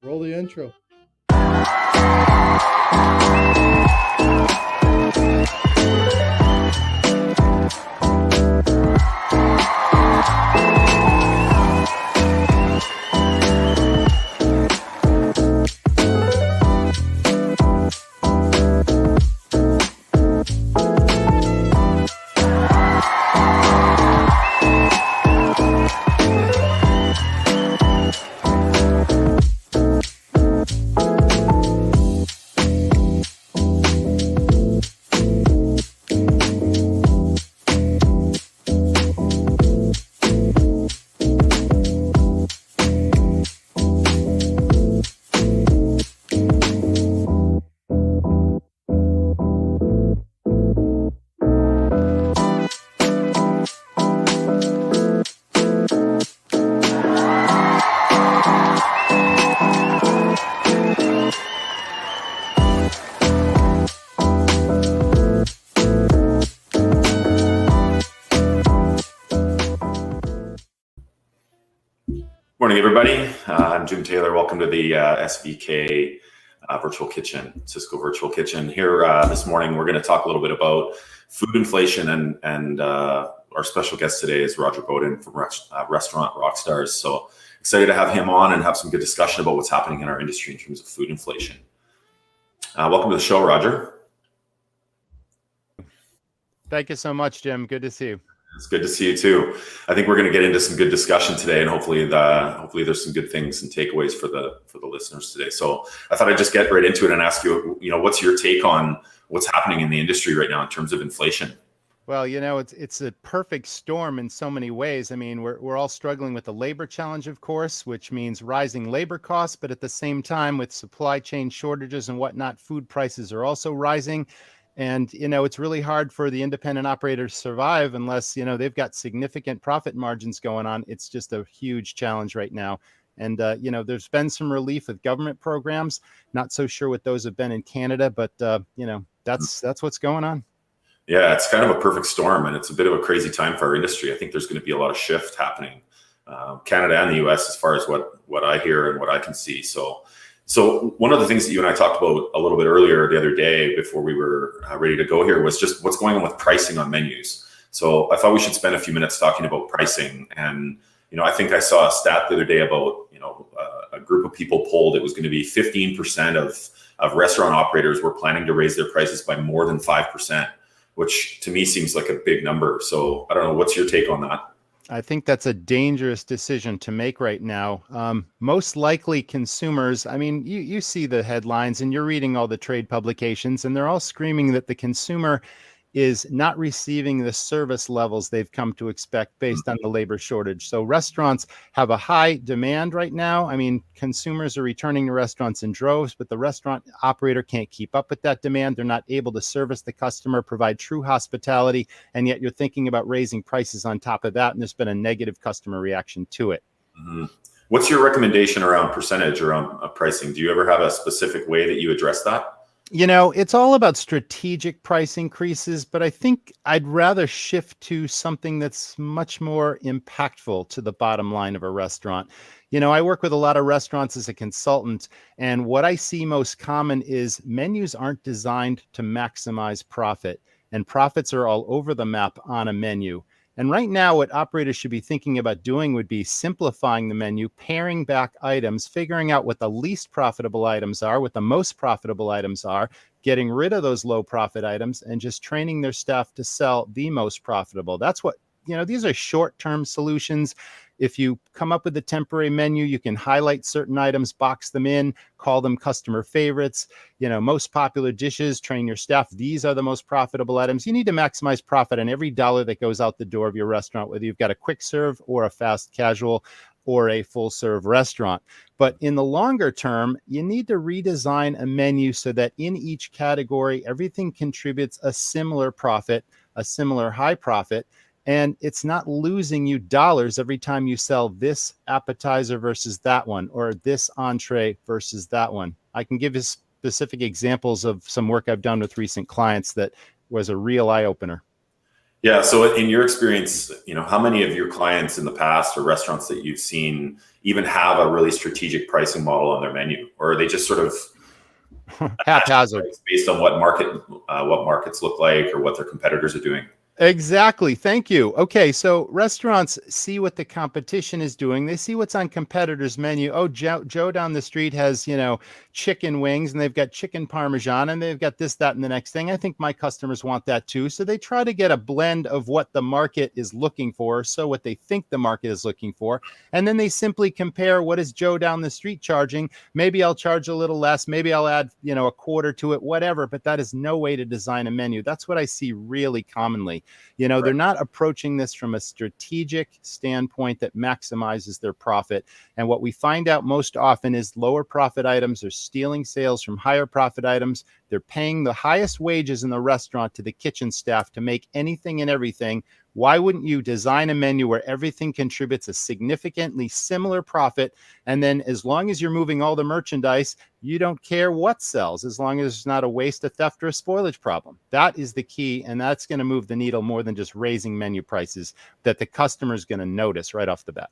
Roll the intro. Morning, everybody. I'm Jim Taylor. Welcome to the SVK Virtual Kitchen, Cisco Virtual Kitchen. Here this morning, we're going to talk a little bit about food inflation, and our special guest today is Roger Bowden from Restaurant Rockstars. So excited to have him on and have some good discussion about what's happening in our industry in terms of food inflation. Welcome to the show, Roger. Thank you so much, Jim. Good to see you. It's good to see you too. I think we're going to get into some good discussion today, and hopefully there's some good things and takeaways for the listeners today. So I thought I'd just get right into it and ask you, what's your take on what's happening in the industry right now in terms of inflation? Well, it's a perfect storm in so many ways. I mean, we're all struggling with the labor challenge, of course, which means rising labor costs, but at the same time, with supply chain shortages and whatnot, food prices are also rising. And, it's really hard for the independent operators to survive unless, they've got significant profit margins going on. It's just a huge challenge right now. And, there's been some relief with government programs. Not so sure what those have been in Canada, but, that's what's going on. Yeah, it's kind of a perfect storm, and it's a bit of a crazy time for our industry. I think there's going to be a lot of shift happening, Canada and the US, as far as what I hear and what I can see. So one of the things that you and I talked about a little bit earlier the other day before we were ready to go here was just what's going on with pricing on menus. So I thought we should spend a few minutes talking about pricing. And, I think I saw a stat the other day about, a group of people polled. It was going to be 15% of restaurant operators were planning to raise their prices by more than 5%, which to me seems like a big number. So I don't know, what's your take on that? I think that's a dangerous decision to make right now. Most likely consumers, I mean, you see the headlines and you're reading all the trade publications, and they're all screaming that the consumer is not receiving the service levels they've come to expect based on the labor shortage. So restaurants have a high demand right now. I mean, consumers are returning to restaurants in droves, but the restaurant operator can't keep up with that demand. They're not able to service the customer, provide true hospitality, and yet you're thinking about raising prices on top of that, and there's been a negative customer reaction to it. Mm-hmm. What's your recommendation around percentage around pricing? Do you ever have a specific way that you address that? It's all about strategic price increases, but I think I'd rather shift to something that's much more impactful to the bottom line of a restaurant. I work with a lot of restaurants as a consultant, and what I see most common is menus aren't designed to maximize profit, and profits are all over the map on a menu. And right now, what operators should be thinking about doing would be simplifying the menu, paring back items, figuring out what the least profitable items are, what the most profitable items are, getting rid of those low profit items, and just training their staff to sell the most profitable. That's what, these are short-term solutions. If you come up with a temporary menu, you can highlight certain items, box them in, call them customer favorites, most popular dishes, train your staff. These are the most profitable items. You need to maximize profit on every dollar that goes out the door of your restaurant, whether you've got a quick serve or a fast casual or a full serve restaurant. But in the longer term, you need to redesign a menu so that in each category, everything contributes a similar profit, a similar high profit. And it's not losing you dollars every time you sell this appetizer versus that one, or this entree versus that one. I can give you specific examples of some work I've done with recent clients that was a real eye-opener. Yeah. So in your experience, how many of your clients in the past or restaurants that you've seen even have a really strategic pricing model on their menu, or are they just sort of Haphazard. based on what markets look like or what their competitors are doing? Exactly. Thank you. Okay, so restaurants see what the competition is doing. They see what's on competitors' menu. Oh, Joe down the street has, chicken wings and they've got chicken parmesan and they've got this, that, and the next thing. I think my customers want that too. So they try to get a blend of what the market is looking for, so what they think the market is looking for. And then they simply compare, what is Joe down the street charging? Maybe I'll charge a little less. Maybe I'll add, a quarter to it, whatever. But that is no way to design a menu. That's what I see really commonly. Right. They're not approaching this from a strategic standpoint that maximizes their profit. And what we find out most often is lower profit items are stealing sales from higher profit items. They're paying the highest wages in the restaurant to the kitchen staff to make anything and everything. Why wouldn't you design a menu where everything contributes a significantly similar profit? And then as long as you're moving all the merchandise, you don't care what sells, as long as it's not a waste, a theft, or a spoilage problem. That is the key. And that's going to move the needle more than just raising menu prices that the customer is going to notice right off the bat.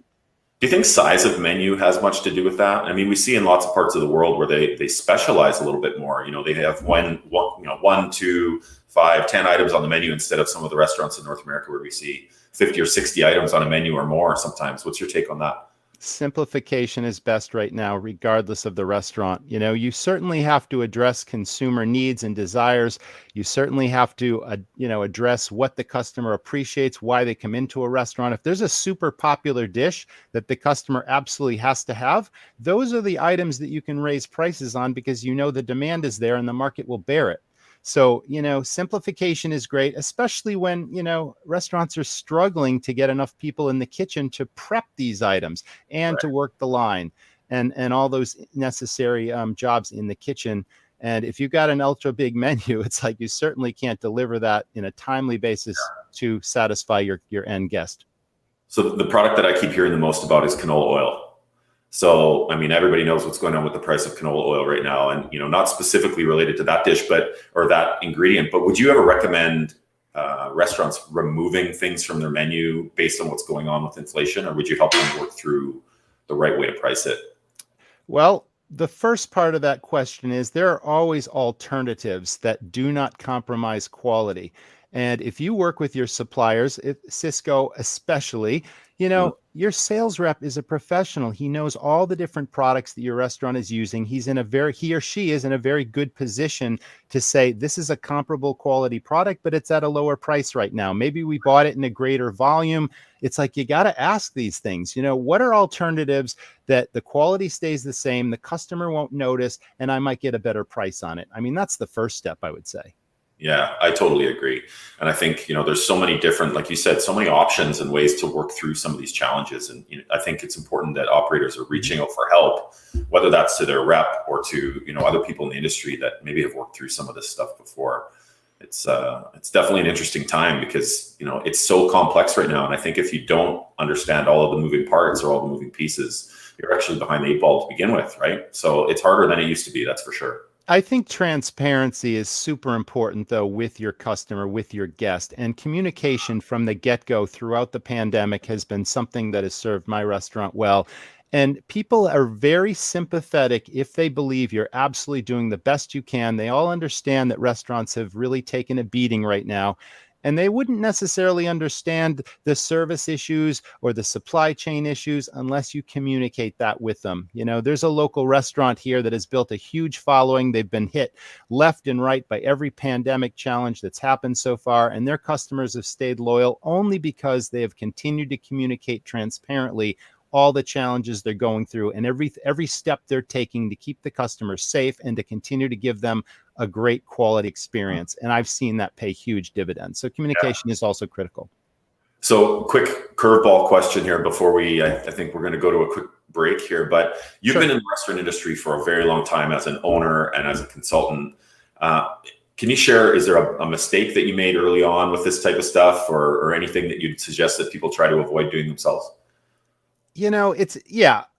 Do you think size of menu has much to do with that? I mean, we see in lots of parts of the world where they specialize a little bit more. They have one, two, 5, 10 items on the menu instead of some of the restaurants in North America where we see 50 or 60 items on a menu or more sometimes. What's your take on that? Simplification is best right now, regardless of the restaurant. You certainly have to address consumer needs and desires. You certainly have to, address what the customer appreciates, why they come into a restaurant. If there's a super popular dish that the customer absolutely has to have, those are the items that you can raise prices on because the demand is there and the market will bear it. So, simplification is great, especially when, restaurants are struggling to get enough people in the kitchen to prep these items and Right. to work the line and all those necessary jobs in the kitchen. And if you've got an ultra big menu, it's like you certainly can't deliver that in a timely basis to satisfy your end guest. So the product that I keep hearing the most about is canola oil. So, I mean, everybody knows what's going on with the price of canola oil right now, and not specifically related to that dish, or that ingredient. But would you ever recommend restaurants removing things from their menu based on what's going on with inflation, or would you help them work through the right way to price it? Well, the first part of that question is there are always alternatives that do not compromise quality. And if you work with your suppliers, Cisco especially, your sales rep is a professional. He knows all the different products that your restaurant is using. He or she is in a very good position to say, this is a comparable quality product, but it's at a lower price right now. Maybe we bought it in a greater volume. It's like, you got to ask these things. What are alternatives that the quality stays the same, the customer won't notice, and I might get a better price on it? I mean, that's the first step, I would say. Yeah, I totally agree. And I think, there's so many different, like you said, so many options and ways to work through some of these challenges. And I think it's important that operators are reaching out for help, whether that's to their rep or to, other people in the industry that maybe have worked through some of this stuff before. It's definitely an interesting time because, it's so complex right now. And I think if you don't understand all of the moving parts or all the moving pieces, you're actually behind the 8 ball to begin with, right? So it's harder than it used to be, that's for sure. I think transparency is super important, though, with your customer, with your guest. And communication from the get-go throughout the pandemic has been something that has served my restaurant well. And people are very sympathetic if they believe you're absolutely doing the best you can. They all understand that restaurants have really taken a beating right now. And they wouldn't necessarily understand the service issues or the supply chain issues unless you communicate that with them. There's a local restaurant here that has built a huge following. They've been hit left and right by every pandemic challenge that's happened so far. And their customers have stayed loyal only because they have continued to communicate transparently all the challenges they're going through and every step they're taking to keep the customers safe and to continue to give them a great quality experience. And I've seen that pay huge dividends. So communication is also critical. So quick curveball question here before I think we're going to go to a quick break here, but you've been in the restaurant industry for a very long time as an owner and as a consultant. Can you share, is there a mistake that you made early on with this type of stuff or anything that you'd suggest that people try to avoid doing themselves?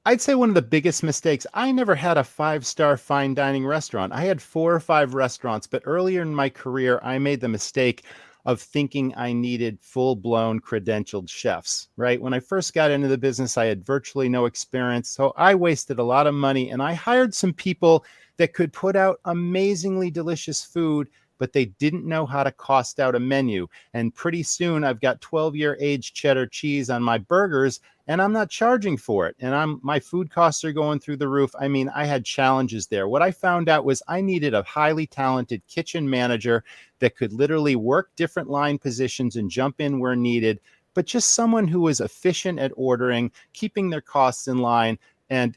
I'd say one of the biggest mistakes, I never had a 5-star fine dining restaurant. I had 4 or 5 restaurants, but earlier in my career, I made the mistake of thinking I needed full-blown credentialed chefs, right? When I first got into the business, I had virtually no experience. So I wasted a lot of money, and I hired some people that could put out amazingly delicious food, but they didn't know how to cost out a menu. And pretty soon I've got 12-year aged cheddar cheese on my burgers, and I'm not charging for it. And my food costs are going through the roof. I mean, I had challenges there. What I found out was I needed a highly talented kitchen manager that could literally work different line positions and jump in where needed, but just someone who was efficient at ordering, keeping their costs in line, and,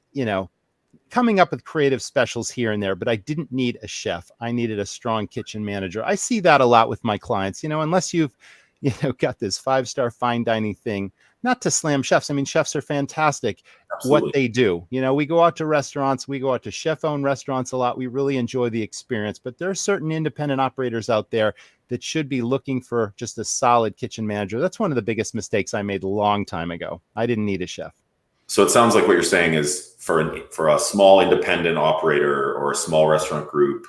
coming up with creative specials here and there. But I didn't need a chef. I needed a strong kitchen manager. I see that a lot with my clients, unless you've, got this 5-star fine dining thing, not to slam chefs. I mean, chefs are fantastic. Absolutely. What they do. We go out to restaurants, we go out to chef-owned restaurants a lot. We really enjoy the experience, but there are certain independent operators out there that should be looking for just a solid kitchen manager. That's one of the biggest mistakes I made a long time ago. I didn't need a chef. So it sounds like what you're saying is for a small independent operator or a small restaurant group,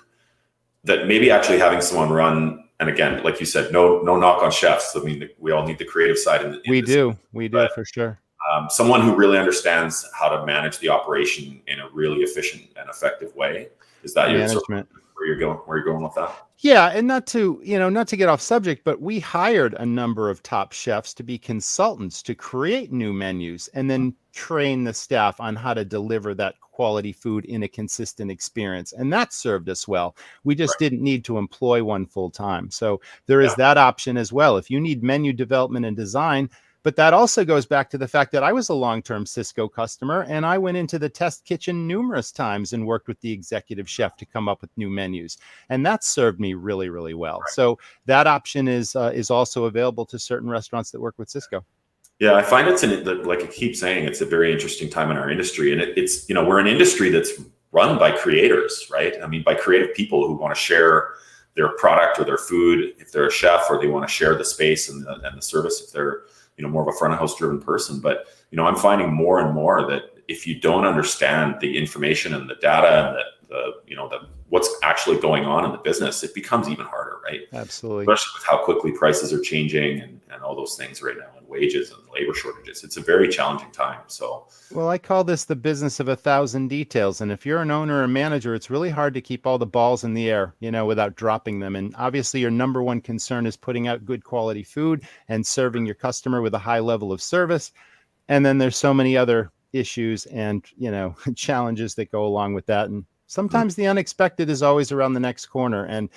that maybe actually having someone run, and again, like you said, no knock on chefs. I mean, we all need the creative side. We do for sure. Someone who really understands how to manage the operation in a really efficient and effective way. Is that management? Where you're going with that? Yeah, and not to get off subject, but we hired a number of top chefs to be consultants to create new menus and then train the staff on how to deliver that quality food in a consistent experience. And that served us well. We just didn't need to employ one full time. So there is that option as well. If you need menu development and design, but that also goes back to the fact that I was a long-term Cisco customer, and I went into the test kitchen numerous times and worked with the executive chef to come up with new menus. And that served me really, really well. Right. So that option is also available to certain restaurants that work with Cisco. Yeah, I find like I keep saying, it's a very interesting time in our industry. And it's we're an industry that's run by creators, right? I mean, by creative people who want to share their product or their food, if they're a chef, or they want to share the space and the service if they're more of a front of house driven person. But I'm finding more and more that if you don't understand the information and the data and the what's actually going on in the business, it becomes even harder, right? Absolutely. Especially with how quickly prices are changing and all those things right now, and wages and labor shortages. It's a very challenging time. So, well, I call this the business of 1,000 details. And if you're an owner or manager, it's really hard to keep all the balls in the air, without dropping them. And obviously your number one concern is putting out good quality food and serving your customer with a high level of service. And then there's so many other issues and, challenges that go along with that. And sometimes the unexpected is always around the next corner. And,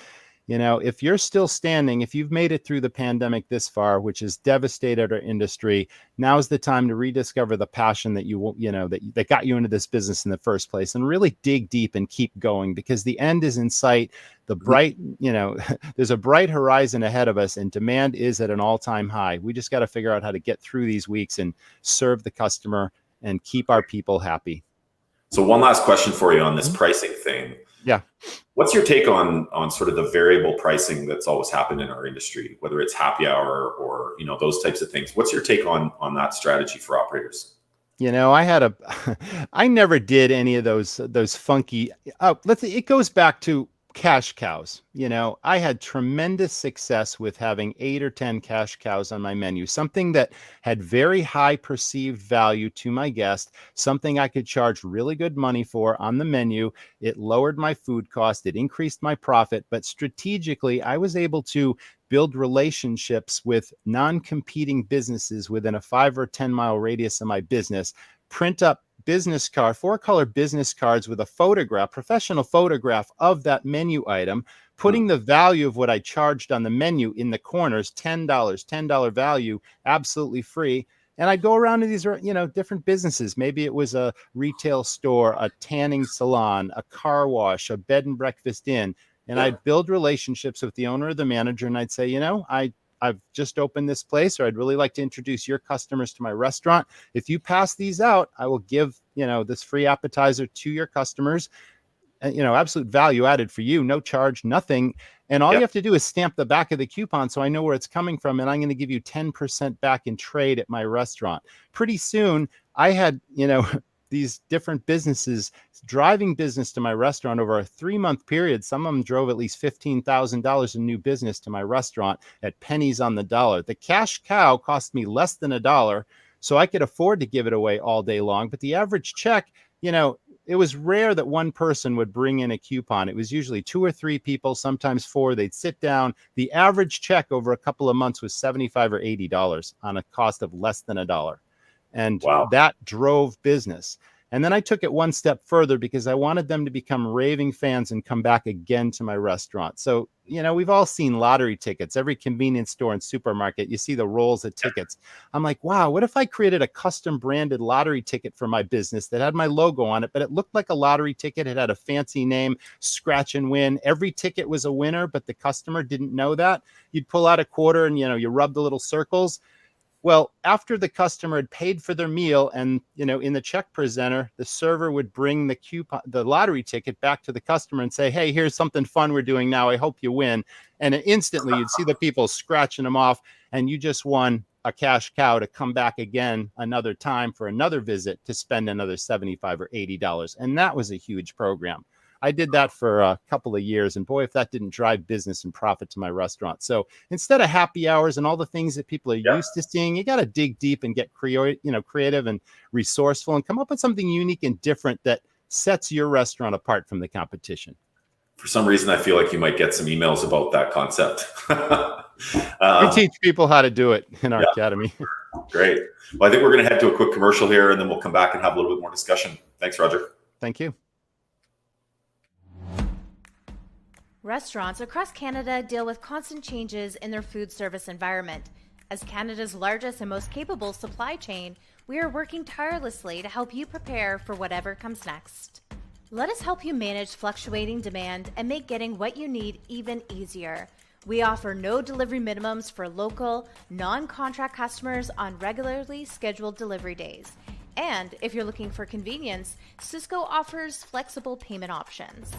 if you're still standing, if you've made it through the pandemic this far, which has devastated our industry, now's the time to rediscover the passion that that got you into this business in the first place, and really dig deep and keep going, because the end is in sight. The bright, there's a bright horizon ahead of us, and demand is at an all-time high. We just got to figure out how to get through these weeks and serve the customer and keep our people happy. So one last question for you on this pricing thing. Yeah. What's your take on sort of the variable pricing that's always happened in our industry, whether it's happy hour or, those types of things? What's your take on that strategy for operators? I never did any of those funky, it goes back to cash cows. I had tremendous success with having 8 or 10 cash cows on my menu, something that had very high perceived value to my guest, something I could charge really good money for on the menu. It lowered my food cost, it increased my profit, but strategically, I was able to build relationships with non-competing businesses within a 5 or 10 mile radius of my business, print up business card, 4-color business cards with a photograph, professional photograph of that menu item, putting the value of what I charged on the menu in the corners, $10 value, absolutely free. And I'd go around to these, different businesses. Maybe it was a retail store, a tanning salon, a car wash, a bed and breakfast inn. And I'd build relationships with the owner or the manager. And I'd say, I've just opened this place, or I'd really like to introduce your customers to my restaurant. If you pass these out, I will give, this free appetizer to your customers. And, absolute value added for you, no charge, nothing. And all you have to do is stamp the back of the coupon so I know where it's coming from. And I'm going to give you 10% back in trade at my restaurant. Pretty soon I had, these different businesses driving business to my restaurant over a 3-month period. Some of them drove at least $15,000 in new business to my restaurant at pennies on the dollar. The cash cow cost me less than $1, so I could afford to give it away all day long. But the average check, it was rare that one person would bring in a coupon. It was usually 2 or 3 people, sometimes 4. They'd sit down. The average check over a couple of months was $75 or $80 on a cost of less than $1. And Wow. that drove business. And then I took it one step further because I wanted them to become raving fans and come back again to my restaurant. So, we've all seen lottery tickets. Every convenience store and supermarket, you see the rolls of tickets. I'm like, wow, what if I created a custom branded lottery ticket for my business that had my logo on it, but it looked like a lottery ticket. It had a fancy name, scratch and win. Every ticket was a winner, but the customer didn't know that. You'd pull out a quarter and, you rub the little circles. Well, after the customer had paid for their meal and, in the check presenter, the server would bring the lottery ticket back to the customer and say, hey, here's something fun we're doing now. I hope you win. And instantly you'd see the people scratching them off, and you just won a cash cow to come back again another time for another visit to spend another $75 or $80. And that was a huge program. I did that for a couple of years, and boy, if that didn't drive business and profit to my restaurant. So instead of happy hours and all the things that people are used to seeing, you got to dig deep and get creative and resourceful and come up with something unique and different that sets your restaurant apart from the competition. For some reason, I feel like you might get some emails about that concept. We teach people how to do it in our academy. Great. Well, I think we're going to head to a quick commercial here, and then we'll come back and have a little bit more discussion. Thanks, Roger. Thank you. Restaurants across Canada deal with constant changes in their food service environment. As Canada's largest and most capable supply chain, we are working tirelessly to help you prepare for whatever comes next. Let us help you manage fluctuating demand and make getting what you need even easier. We offer no delivery minimums for local, non-contract customers on regularly scheduled delivery days. And if you're looking for convenience, Sysco offers flexible payment options.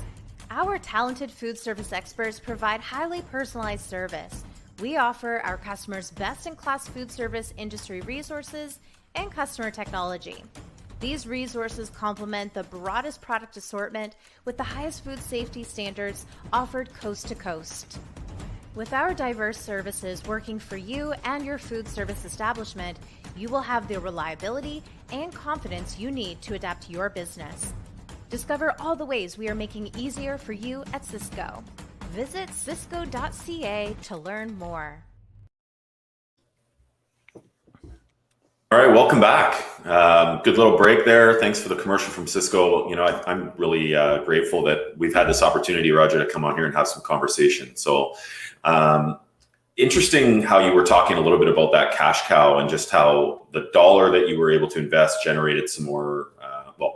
Our talented food service experts provide highly personalized service. We offer our customers best-in-class food service industry resources and customer technology. These resources complement the broadest product assortment with the highest food safety standards offered coast to coast. With our diverse services working for you and your food service establishment, you will have the reliability and confidence you need to adapt to your business. Discover all the ways we are making easier for you at Sysco. Visit sysco.ca to learn more. All right, welcome back. Good little break there. Thanks for the commercial from Sysco. I'm really grateful that we've had this opportunity, Roger, to come on here and have some conversation. So interesting how you were talking a little bit about that cash cow and just how the dollar that you were able to invest generated some more,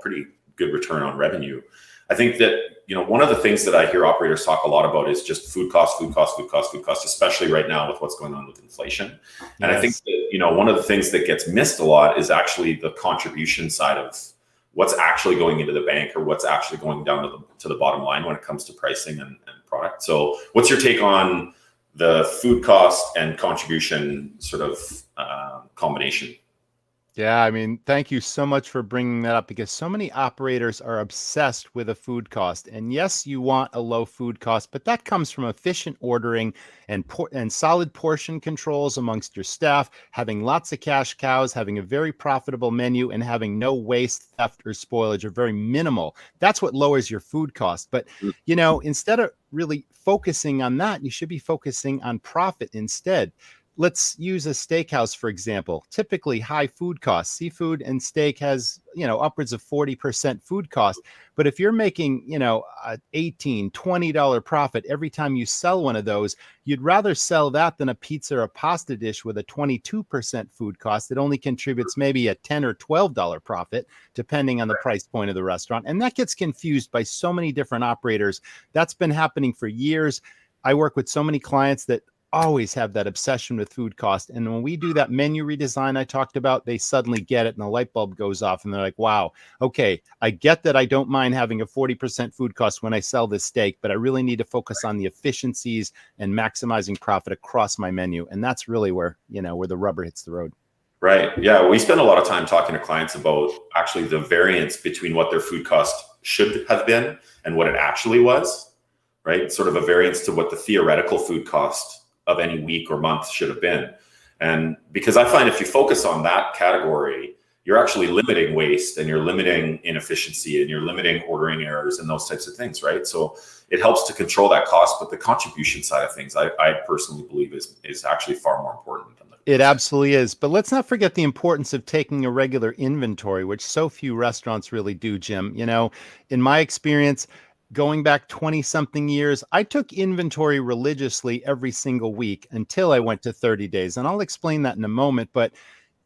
pretty good return on revenue. I think that, one of the things that I hear operators talk a lot about is just food costs, especially right now with what's going on with inflation. And I think that, one of the things that gets missed a lot is actually the contribution side of what's actually going into the bank or what's actually going down to the bottom line when it comes to pricing and product. So what's your take on the food cost and contribution sort of combination? Yeah, thank you so much for bringing that up, because so many operators are obsessed with a food cost. And yes, you want a low food cost, but that comes from efficient ordering and solid portion controls amongst your staff, having lots of cash cows, having a very profitable menu, and having no waste, theft, or spoilage, or very minimal. That's what lowers your food cost. But, instead of really focusing on that, you should be focusing on profit instead. Let's use a steakhouse, for example. Typically high food costs. Seafood and steak has, upwards of 40% food cost. But if you're making, a $18, $20 profit every time you sell one of those, you'd rather sell that than a pizza or a pasta dish with a 22% food cost that only contributes maybe a $10 or $12 profit, depending on the price point of the restaurant. And that gets confused by so many different operators. That's been happening for years. I work with so many clients that always have that obsession with food cost. And when we do that menu redesign I talked about, they suddenly get it and the light bulb goes off and they're like, wow, okay, I get that I don't mind having a 40% food cost when I sell this steak, but I really need to focus on the efficiencies and maximizing profit across my menu. And that's really where, where the rubber hits the road. Right. Yeah. We spend a lot of time talking to clients about actually the variance between what their food cost should have been and what it actually was, right? Sort of a variance to what the theoretical food cost of any week or month should have been. And because I find if you focus on that category, you're actually limiting waste and you're limiting inefficiency and you're limiting ordering errors and those types of things, right? So it helps to control that cost, but the contribution side of things, I personally believe is actually far more important than it absolutely is. But let's not forget the importance of taking a regular inventory, which so few restaurants really do, Jim. You know, in my experience, going back 20 something years, I took inventory religiously every single week until I went to 30 days. And I'll explain that in a moment. But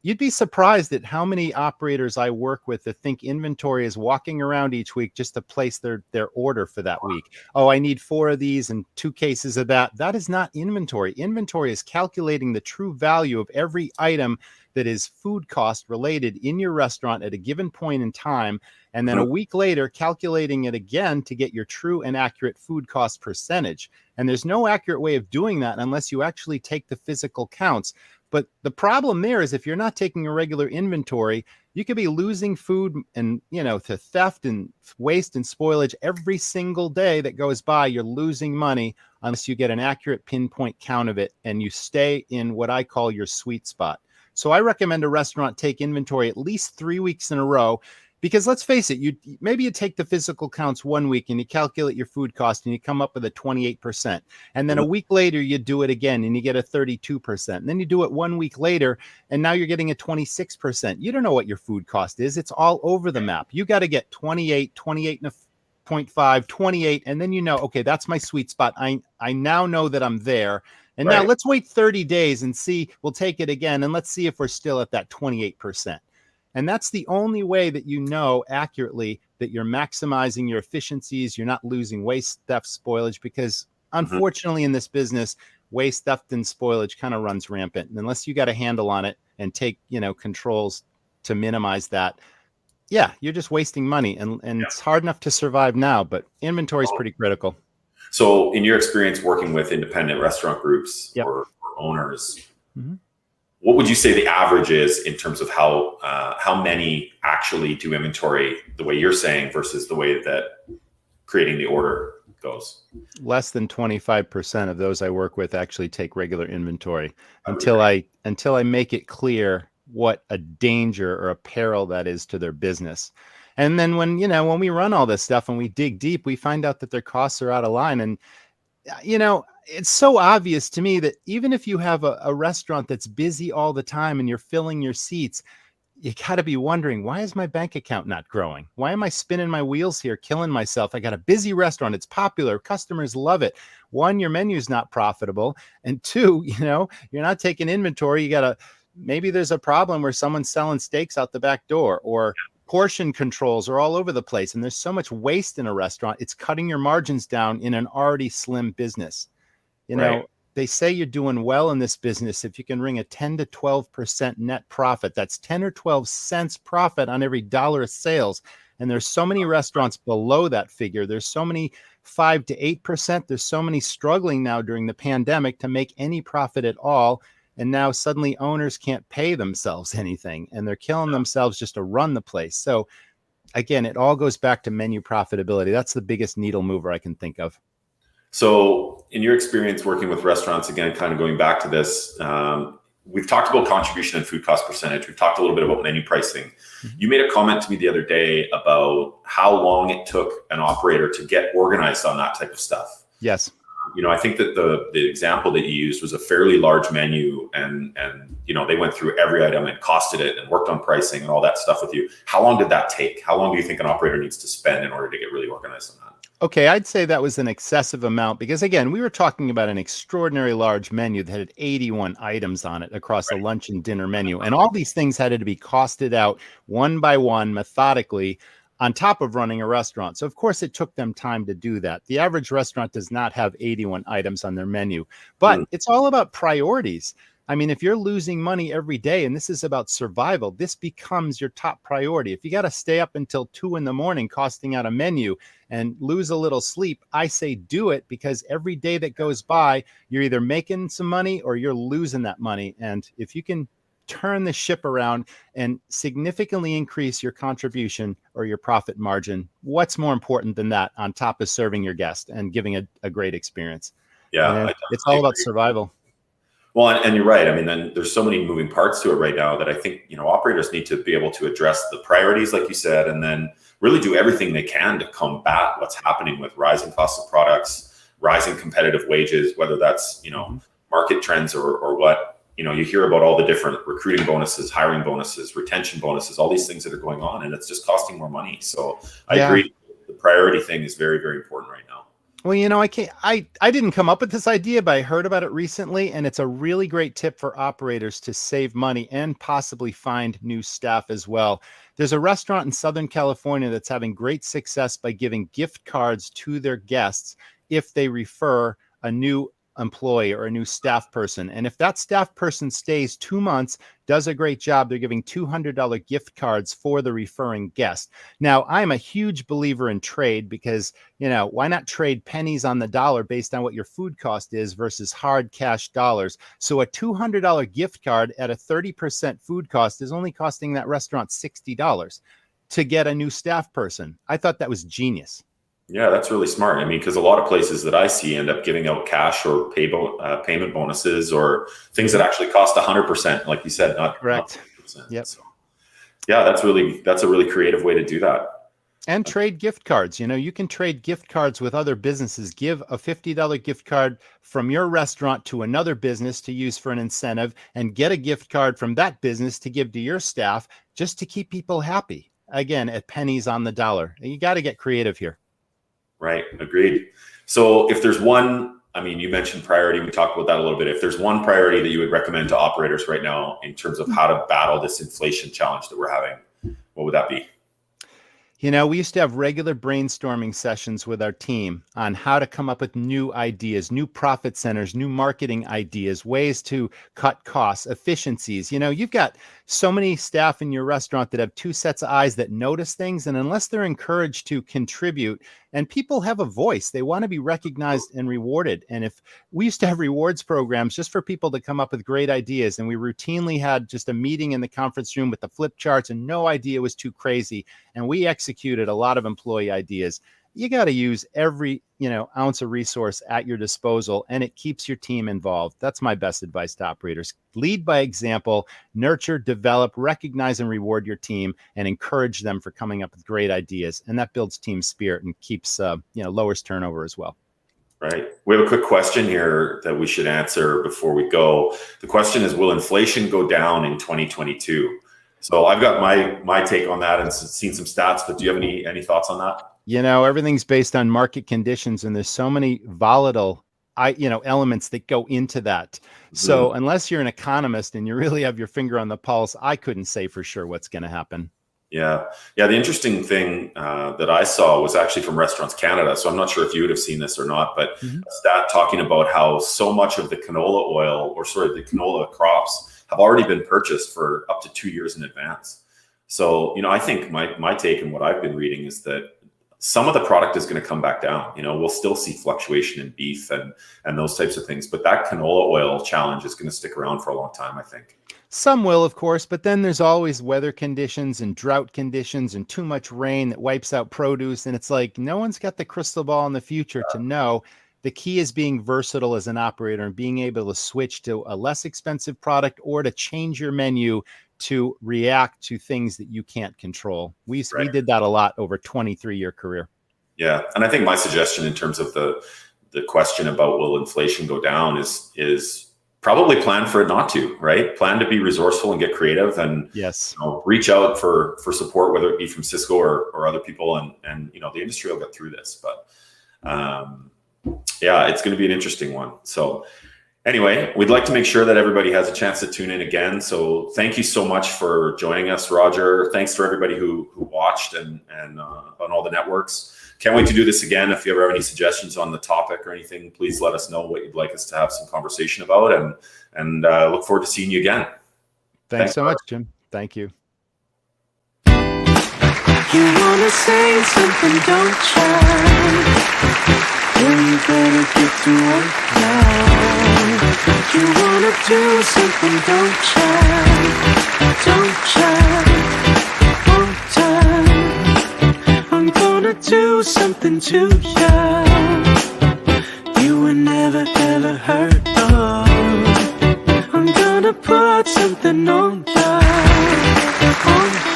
you'd be surprised at how many operators I work with that think inventory is walking around each week just to place their order for that week. Oh, I need 4 of these and 2 cases of that. That is not inventory. Inventory is calculating the true value of every item that is food cost related in your restaurant at a given point in time. And then a week later, calculating it again to get your true and accurate food cost percentage. And there's no accurate way of doing that unless you actually take the physical counts. But the problem there is if you're not taking a regular inventory, you could be losing food and, you know, to theft and waste and spoilage every single day that goes by. You're losing money unless you get an accurate pinpoint count of it and you stay in what I call your sweet spot. So I recommend a restaurant take inventory at least 3 weeks in a row. Because let's face it, maybe you take the physical counts 1 week and you calculate your food cost and you come up with a 28%. And then a week later, you do it again and you get a 32%. And then you do it 1 week later and now you're getting a 26%. You don't know what your food cost is. It's all over the map. You got to get 28, 28.5, 28. And then you know, okay, that's my sweet spot. I now know that I'm there. And now let's wait 30 days and see, we'll take it again. And let's see if we're still at that 28%. And that's the only way that you know accurately that you're maximizing your efficiencies. You're not losing waste, theft, spoilage, because unfortunately in this business, waste, theft, and spoilage kind of runs rampant. And unless you got a handle on it and take, you know, controls to minimize that, yeah, you're just wasting money. And it's hard enough to survive now, but inventory is pretty critical. So in your experience working with independent restaurant groups or owners, what would you say the average is in terms of how many actually do inventory the way you're saying versus the way that creating the order goes? Less than 25% of those I work with actually take regular inventory until I make it clear what a danger or a peril that is to their business. And then when we run all this stuff and we dig deep, we find out that their costs are out of line. And, you know, it's so obvious to me that even if you have a restaurant that's busy all the time and you're filling your seats, you got to be wondering, why is my bank account not growing? Why am I spinning my wheels here, killing myself? I got a busy restaurant. It's popular. Customers love it. 1, your menu's not profitable. And 2, you know, you're not taking inventory. Maybe there's a problem where someone's selling steaks out the back door, or portion controls are all over the place. And there's so much waste in a restaurant. It's cutting your margins down in an already slim business. You know, they say you're doing well in this business if you can ring a 10 to 12% net profit. That's 10 or 12 cents profit on every dollar of sales. And there's so many restaurants below that figure. There's so many 5 to 8%. There's so many struggling now during the pandemic to make any profit at all. And now suddenly owners can't pay themselves anything and they're killing themselves just to run the place. So again, it all goes back to menu profitability. That's the biggest needle mover I can think of. So in your experience working with restaurants, again, kind of going back to this, we've talked about contribution and food cost percentage. We've talked a little bit about menu pricing. You made a comment to me the other day about how long it took an operator to get organized on that type of stuff. Yes. You know, I think that the example that you used was a fairly large menu and you know, they went through every item and costed it and worked on pricing and all that stuff with you. How long did that take? How long do you think an operator needs to spend in order to get really organized on that? Okay, I'd say that was an excessive amount because, again, we were talking about an extraordinary large menu that had 81 items on it across a lunch and dinner menu. And all these things had to be costed out one by one, methodically, on top of running a restaurant. So, of course, it took them time to do that. The average restaurant does not have 81 items on their menu, but it's all about priorities. I mean, if you're losing money every day and this is about survival, this becomes your top priority. If you got to stay up until 2 a.m. costing out a menu and lose a little sleep, I say do it, because every day that goes by, you're either making some money or you're losing that money. And if you can turn the ship around and significantly increase your contribution or your profit margin, what's more important than that on top of serving your guest and giving a great experience? Yeah, It's all about survival. Well, and you're right. I mean, then there's so many moving parts to it right now that I think, operators need to be able to address the priorities, like you said, and then really do everything they can to combat what's happening with rising costs of products, rising competitive wages, whether that's, market trends or what, you hear about all the different recruiting bonuses, hiring bonuses, retention bonuses, all these things that are going on, and it's just costing more money. So I agree. The priority thing is very, very important right now. Well, I didn't come up with this idea, but I heard about it recently, and it's a really great tip for operators to save money and possibly find new staff as well. There's a restaurant in Southern California that's having great success by giving gift cards to their guests if they refer a new employee or a new staff person. And if that staff person stays 2 months, does a great job, they're giving $200 gift cards for the referring guest. Now, I'm a huge believer in trade because, why not trade pennies on the dollar based on what your food cost is versus hard cash dollars? So a $200 gift card at a 30% food cost is only costing that restaurant $60 to get a new staff person. I thought that was genius. Yeah, that's really smart. I mean, because a lot of places that I see end up giving out cash or payment bonuses or things that actually cost 100%, like you said, not correct. Not 50%. Yep. So, yeah, that's a really creative way to do that. And trade gift cards. You can trade gift cards with other businesses. Give a $50 gift card from your restaurant to another business to use for an incentive, and get a gift card from that business to give to your staff just to keep people happy. Again, at pennies on the dollar. You got to get creative here. Right. Agreed. So if there's one, you mentioned priority, we talked about that a little bit. If there's one priority that you would recommend to operators right now in terms of how to battle this inflation challenge that we're having, what would that be? We used to have regular brainstorming sessions with our team on how to come up with new ideas, new profit centers, new marketing ideas, ways to cut costs, efficiencies. You've got so many staff in your restaurant that have two sets of eyes that notice things. And unless they're encouraged to contribute, and people have a voice, they want to be recognized and rewarded. And if we used to have rewards programs just for people to come up with great ideas, and we routinely had just a meeting in the conference room with the flip charts and no idea was too crazy, and we executed a lot of employee ideas. You got to use every, ounce of resource at your disposal, and it keeps your team involved. That's my best advice to operators. Lead by example, nurture, develop, recognize, and reward your team, and encourage them for coming up with great ideas. And that builds team spirit and keeps, lowers turnover as well. Right. We have a quick question here that we should answer before we go. The question is, will inflation go down in 2022? So I've got my take on that and seen some stats, but do you have any thoughts on that? Everything's based on market conditions, and there's so many volatile, elements that go into that. Mm-hmm. So unless you're an economist and you really have your finger on the pulse, I couldn't say for sure what's going to happen. Yeah. The interesting thing that I saw was actually from Restaurants Canada. So I'm not sure if you would have seen this or not, but a stat talking about how so much of the canola oil, the canola crops, have already been purchased for up to 2 years in advance. So, I think my take and what I've been reading is that some of the product is going to come back down. We'll still see fluctuation in beef and those types of things, but that canola oil challenge is going to stick around for a long time, I think. Some will, of course, but then there's always weather conditions and drought conditions and too much rain that wipes out produce. And it's like, no one's got the crystal ball in the future to know. The key is being versatile as an operator and being able to switch to a less expensive product or to change your menu to react to things that you can't control. We did that a lot over a 23-year career. Yeah. And I think my suggestion in terms of the question about will inflation go down is probably plan for it not to, right? Plan to be resourceful and get creative and reach out for support, whether it be from Cisco or other people. And the industry will get through this. But it's going to be an interesting one. So anyway, we'd like to make sure that everybody has a chance to tune in again. So thank you so much for joining us, Roger. Thanks for everybody who watched and on all the networks. Can't wait to do this again. If you ever have any suggestions on the topic or anything, please let us know what you'd like us to have some conversation about, and look forward to seeing you again. Thanks so much, Jim. Thank you. You wanna say something, don't try. When you gonna get to work now? You wanna do something, don't try. I'm gonna do something to you were never ever heard of. I'm gonna put something on you.